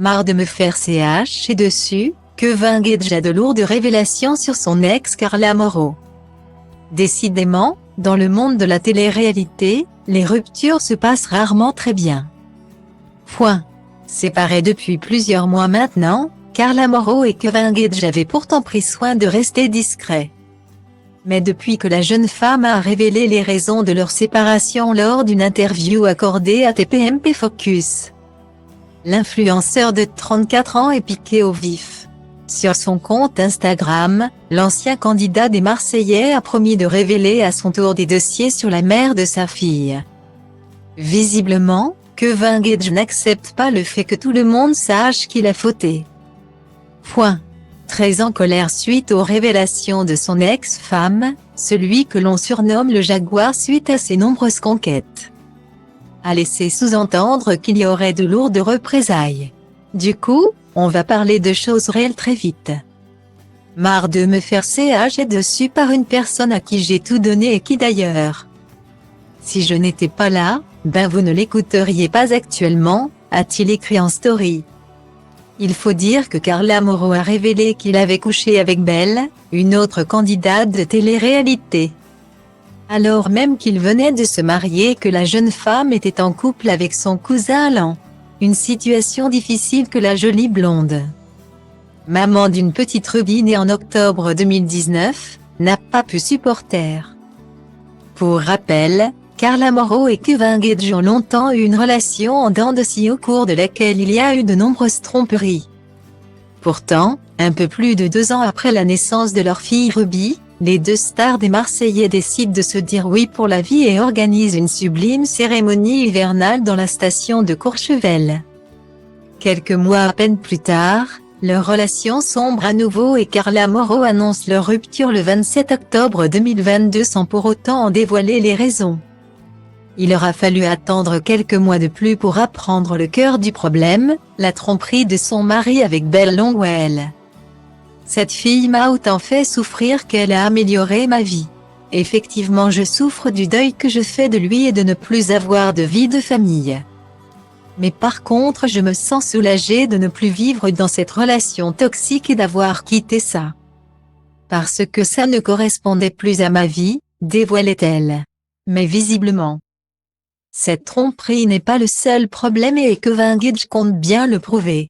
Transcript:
Marre de me faire CH et dessus, Kevin Gage a de lourdes révélations sur son ex Carla Mauro. Décidément, dans le monde de la télé-réalité, les ruptures se passent rarement très bien. Séparés depuis plusieurs mois maintenant, Carla Mauro et Kevin Gage avaient pourtant pris soin de rester discrets. Mais depuis que la jeune femme a révélé les raisons de leur séparation lors d'une interview accordée à TPMP Focus, l'influenceur de 34 ans est piqué au vif. Sur son compte Instagram, l'ancien candidat des Marseillais a promis de révéler à son tour des dossiers sur la mère de sa fille. Visiblement, Kevin Gage n'accepte pas le fait que tout le monde sache qu'il a fauté. Très en colère suite aux révélations de son ex-femme, celui que l'on surnomme le Jaguar suite à ses nombreuses conquêtes a laissé sous-entendre qu'il y aurait de lourdes représailles. Du coup, on va parler de choses réelles très vite. Marre de me faire CH dessus par une personne à qui j'ai tout donné et qui d'ailleurs, si je n'étais pas là, vous ne l'écouteriez pas actuellement, a-t-il écrit en story. Il faut dire que Carla Mauro a révélé qu'il avait couché avec Belle, une autre candidate de télé-réalité. Alors même qu'il venait de se marier et que la jeune femme était en couple avec son cousin Alan. Une situation difficile que la jolie blonde, maman d'une petite Ruby née en octobre 2019, n'a pas pu supporter. Pour rappel, Carla Mauro et Kevin Gage ont longtemps eu une relation en dents de scie au cours de laquelle il y a eu de nombreuses tromperies. Pourtant, un peu plus de 2 ans après la naissance de leur fille Ruby, les deux stars des Marseillais décident de se dire oui pour la vie et organisent une sublime cérémonie hivernale dans la station de Courchevel. Quelques mois à peine plus tard, leur relation sombre à nouveau et Carla Mauro annonce leur rupture le 27 octobre 2022 sans pour autant en dévoiler les raisons. Il aura fallu attendre quelques mois de plus pour apprendre le cœur du problème, la tromperie de son mari avec Belle Longwell. Cette fille m'a autant fait souffrir qu'elle a amélioré ma vie. Effectivement, je souffre du deuil que je fais de lui et de ne plus avoir de vie de famille. Mais par contre, je me sens soulagée de ne plus vivre dans cette relation toxique et d'avoir quitté ça. Parce que ça ne correspondait plus à ma vie, dévoilait-elle. Mais visiblement, cette tromperie n'est pas le seul problème et Kevin Gage compte bien le prouver.